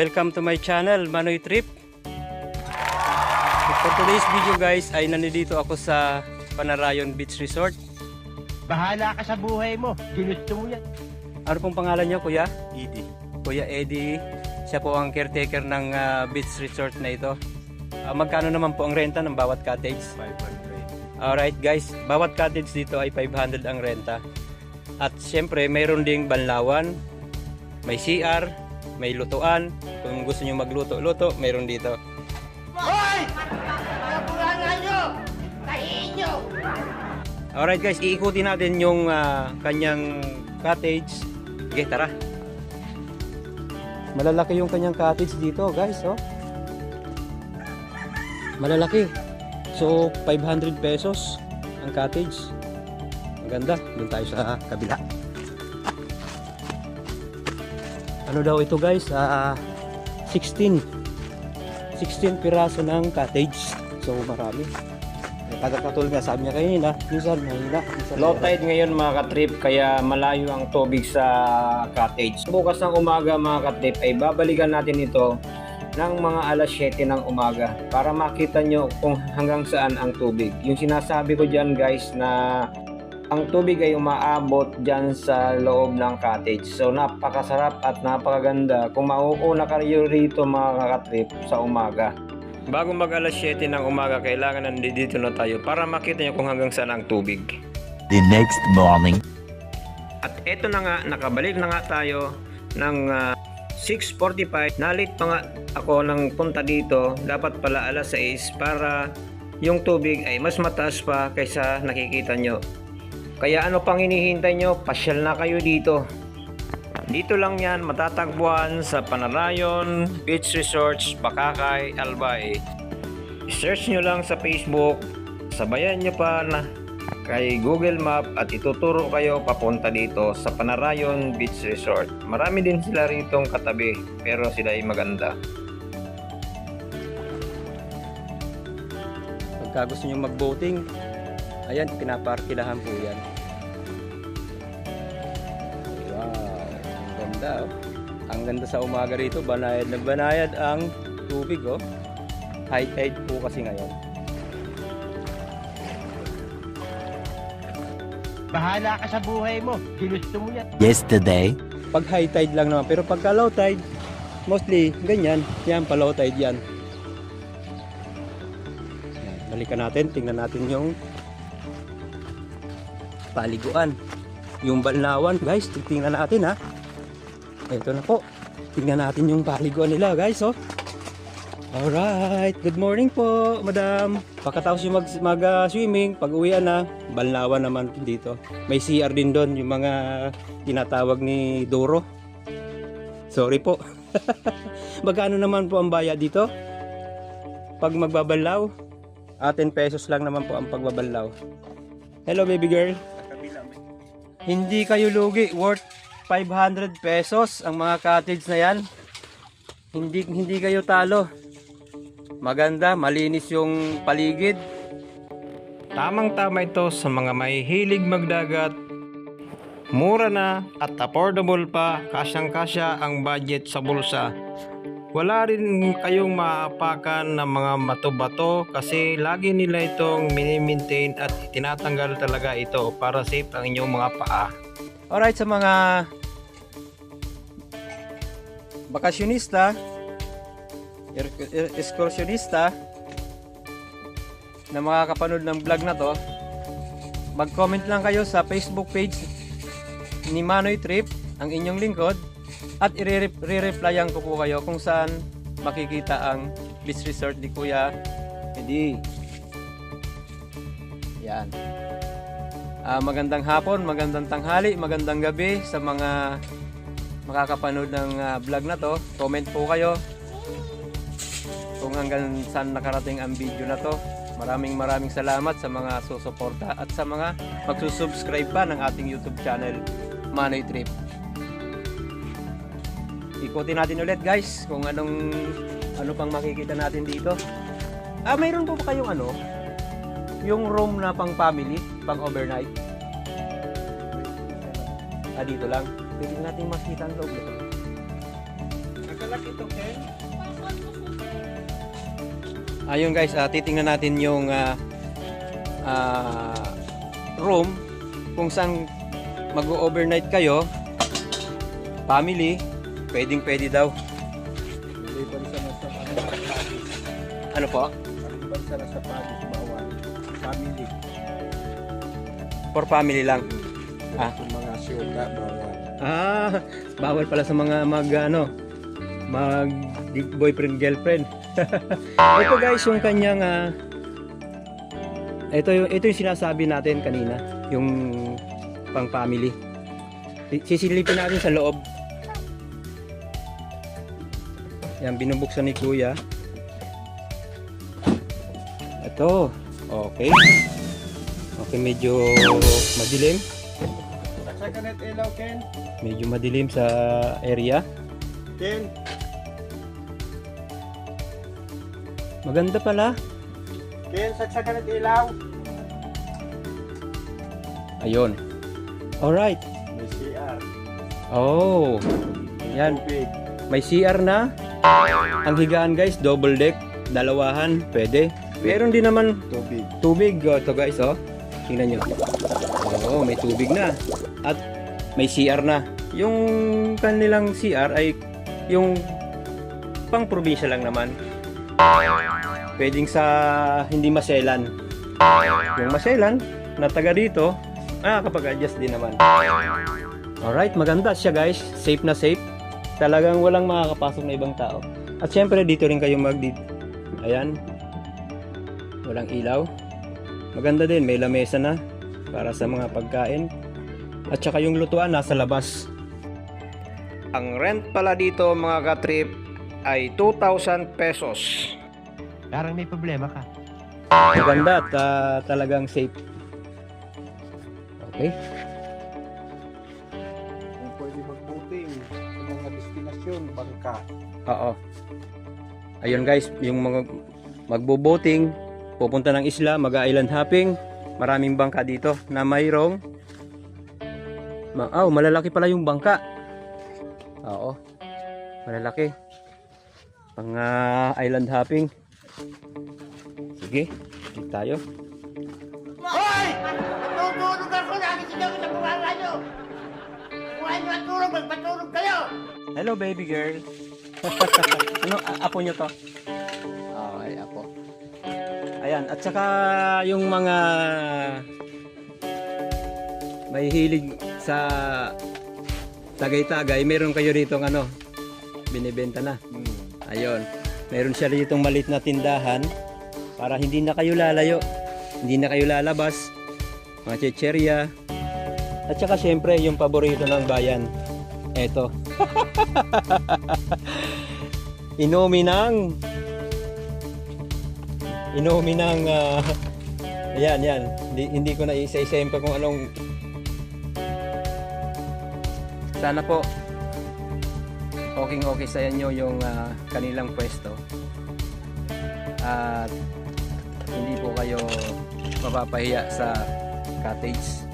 Welcome to my channel, Manoy Trip. For today's video guys ay nandito ako sa Panarayon Beach Resort. Bahala ka sa buhay mo, ginusto mo yan. Ano pong pangalan niyo, Kuya? Eddie. Kuya Eddie. Siya po ang caretaker ng beach resort na ito. Magkano naman po ang renta ng bawat cottage? 500. Alright guys, bawat cottage dito ay 500 ang renta. At syempre mayroon ding banlawan, may CR, may lutuan. Kung gusto nyo magluto-luto, mayroon dito. Hoy! Kapurangan nyo! Tahiin nyo! Alright guys, iikutin natin yung kanyang cottage. Sige, tara. Malalaki yung kanyang cottage dito guys, oh. Malalaki. So, 500 pesos ang cottage. Maganda. Doon tayo sa kabila. Ano daw ito guys? 16 piraso ng cottage. So, marami. Katulad nga sabi niya kanina, minsan mahina. Low tide ngayon mga katrip, kaya malayo ang tubig sa cottage. Bukas ng umaga mga katrip ay babalikan natin ito ng mga alas 7 ng umaga para makita nyo kung hanggang saan ang tubig. Yung sinasabi ko dyan guys na ang tubig ay umaabot dyan sa loob ng cottage. So napakasarap at napakaganda kung mauuna kayo rito mga katrip sa umaga. Bago mag alas 7 ng umaga, kailangan nandito na tayo para makita nyo kung hanggang saan ang tubig. The next morning. At eto na nga, nakabalik na nga tayo ng 6:45. Nalit pa nga ako ng punta dito. Dapat pala alas 6 para yung tubig ay mas mataas pa kaysa nakikita nyo. Kaya ano pang hinihintay nyo? Pasyal na kayo dito. Dito lang yan matatagpuan sa Panarayon Beach Resorts, Bakakay, Albay. Search nyo lang sa Facebook, sabayan nyo pa na kay Google Map at ituturo kayo papunta dito sa Panarayon Beach Resort. Marami din sila ritong katabi pero sila ay maganda. Pagka gusto nyo mag-boating, ayan, pinaparkilahan po yan. Oh. Ang ganda sa umaga rito, banayad na banayad ang tubig, oh. High tide po kasi ngayon. Bahala ka sa buhay mo, ginusto mo yan. Yesterday. Pag high tide lang naman, pero pagka low tide, mostly ganyan, yan pa low tide yan. Balikan natin, tingnan natin yung paliguan, yung balnawan guys, tingnan natin ha. Ito na po. Tingnan natin yung paliguan nila guys, oh. Alright. Good morning po, madam. Pagkatapos yung mag-swimming, pag-uwian na, balnawan naman dito. May CR din doon, yung mga tinatawag ni Doro. Sorry po. Magkano naman po ang bayad dito? Pag magbabalaw, 10 pesos lang naman po ang pagbabalaw. Hello baby girl. Hindi kayo lugi, worth 500 pesos ang mga cottage na yan. Hindi kayo talo. Maganda, malinis yung paligid. Tamang-tama ito sa mga may hilig magdagat. Mura na at affordable pa, kasyang-kasya ang budget sa bulsa. Wala rin kayong maapakan ng mga bato-bato kasi lagi nila itong mini-maintain at tinatanggal talaga ito para safe ang inyong mga paa. Alright, sa mga bakasyonista, excursionista na makakapanood ng vlog na to, mag-comment lang kayo sa Facebook page ni Manoy Trip, ang inyong lingkod, at i-replyan ko po kayo kung saan makikita ang beach resort ni Kuya Eddie. Yan. Magandang hapon, magandang tanghali, magandang gabi sa mga makakapanood ng vlog na to. Comment po kayo kung hanggang saan nakarating ang video na to. Maraming salamat sa mga susuporta at sa mga magsusubscribe pa ng ating YouTube channel, Manoy Trip. Ikutin natin ulit guys kung ano pang makikita natin dito. Mayroon po ba kayong yung room na pang family, pang overnight? Dito lang. Pwede natin makita ang loob nito. ito, Ken. Ayun guys, titingnan natin yung room kung saan mag-overnight kayo. Family, pwede daw. Maliban sa nasa Ano po? maliban sa nasa Padis, bawal. Family. For family lang. Ah. Yung mga syuga, bawal. Bawal pala sa mga mag boyfriend girlfriend. Ito guys yung kanyang ito yung sinasabi natin kanina, yung pang family. Sisilipin natin sa loob. Yan, binubuksan ni Kuya. Ito. Okay. Okay, medyo madilim. Sa kanet ilaw, Ken. Medyo madilim sa area. Ken. Maganda pala. Ken, sa kanet ilaw. Ayun. Alright. May CR. Oh. Yan. Tubig. May CR na. Ang higaan guys, double deck. Dalawahan. Pwede. Meron din naman Tubig. tubig. Ito guys, oh. Tingnan nyo. Oo, may tubig na. At may CR na. Yung kanilang CR ay yung pang probinsya lang naman. Pwedeng sa hindi maselan. Yung maselan na taga dito, kapag-adjust din naman. Alright, maganda siya guys. Safe na safe. Talagang walang makakapasok na ibang tao. At syempre dito rin kayo Ayan. Walang ilaw. Maganda din, may lamesa na para sa mga pagkain. At saka yung lutuan nasa labas. Ang rent pala dito mga ka-trip ay 2,000 pesos. Parang may problema ka. Maganda at talagang safe. Okay. Kung pwede mag-boating sa mga destinasyon, bangka. Oo. Ayun guys, yung mga magbo-boating, pupunta ng isla, mag-island hopping, maraming bangka dito na mayroong malalaki pala yung bangka. Oo. Malalaki. Pang island hopping. Sige, dito tayo. Hoy! Tutulog ako! Nakikita ko sa bunganga nyo! Kung ano ang tulog, magpatulog kayo! Hello baby girl. Ano, apo nyo to? Ay, apo. Ayan, at saka yung mga may hilig sa tagay-tagay, meron kayo rito binibenta na. Ayun, meron siya rito maliit na tindahan para hindi na kayo lalayo, hindi na kayo lalabas, mga chicherya. At saka syempre yung paborito ng bayan, eto. Inumin ng yan. Hindi ko na isa-isahin pa kung anong. Sana po okay sa inyo yung kanilang pwesto. At hindi po kayo mapapahiya sa cottage.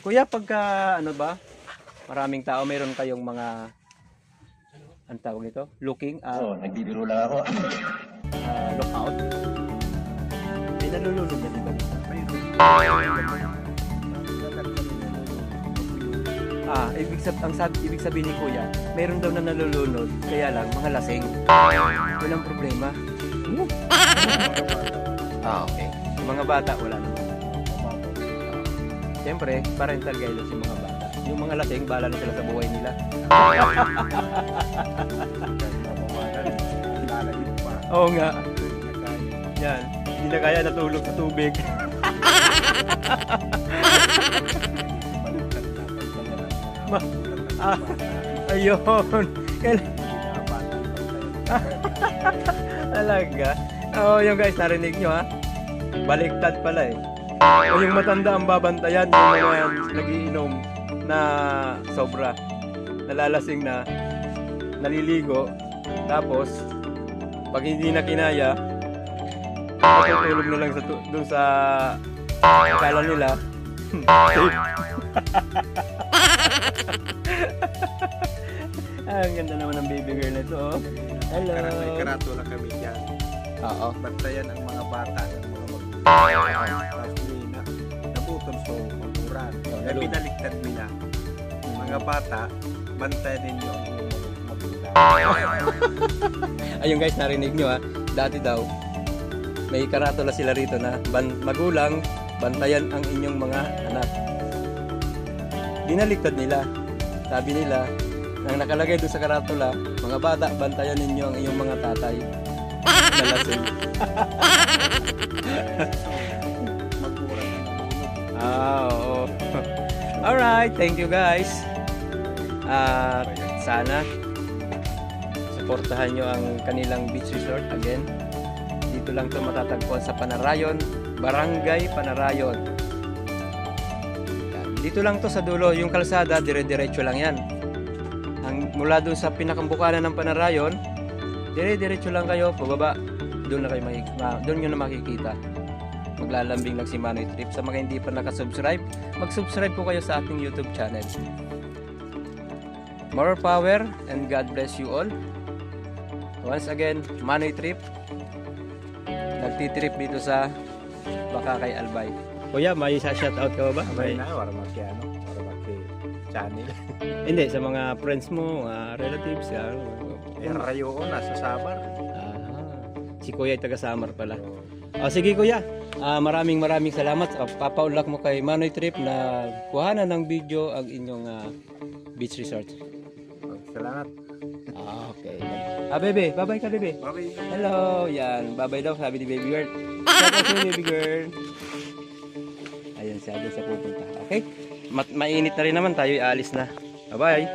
Kuya, pagka maraming tao, meron kayong mga ang tawag nito? Looking? nagbibiro lang ako. Lookout? May nalulunod na diba dito? Ibig sabihin ni Kuya, meron daw na nalulunod, kaya lang mga lasing. Walang problema. Okay. Yung mga bata, wala naman. Siyempre, parental guidance yung mga bata. Yung mga lasing, bahala na sila sa buhay nila. Oo nga. Yan. Hindi na kaya natulog sa tubig. Ayun. Talaga. Yung guys, narinig nyo ha. Baliktad pala eh. O yung matanda ang babantayan, yung mga nagiinom na sobra, nalalasing na, naliligo, tapos pag hindi na kinaya, matutulog na lang dun sa akala nila safe. Ang ganda naman ng baby girl nito. Oh. Hello. May karatula kami dyan. Oo. Bantayan ang mga bata ng mga magulang. Tapos naputol sa maguran. Eh, pinaliktad nila. Yung mga bata, bantayan ninyo ang inyong magulang. Ayun guys, narinig nyo ha. Dati daw, may karatula sila rito na magulang, bantayan ang inyong mga anak. Dinaliktad nila. Sabi nila, nang nakalagay doon sa karatula, mga bata, bantayan ninyo ang inyong mga tatay. Nalasing. Maguran ang nabulog. Oo. Alright, thank you guys. At sana suportahan nyo ang kanilang beach resort again. Dito lang ito matatagpuan sa Panarayon, Barangay Panarayon. Yan. Dito lang to sa dulo, yung kalsada, dire-diretso lang yan. Mula doon sa pinakambukanan ng Panarayon, dire-diretso lang kayo, pababa, doon na kayo doon nyo na makikita. Maglalambing lang si Manoy Trip. Sa mga hindi pa nakasubscribe, mag-subscribe po kayo sa ating YouTube channel. More power and God bless you all. Once again, Manoy Trip. Nagtitrip dito sa Bakakay Albay. Kuya, may shoutout ka ba? May na, waramaki channel. Hindi, sa mga friends mo, relatives. Eh, rayo ko, nasa Samar. Si Kuya ay taga Samar pala. Sige Kuya, maraming salamat. Papaunlak mo kay Manoy Trip na kuhanan ng video ang inyong beach resort. Salamat. Okay. Bebe, bye-bye ka bebe. Bye. Hello, yan. Bye-bye daw, sabi ni baby girl. Shout out to baby girl. Ayun siya, doon sa pupunta. Okay? Mainit na rin naman, tayo aalis na. Bye-bye.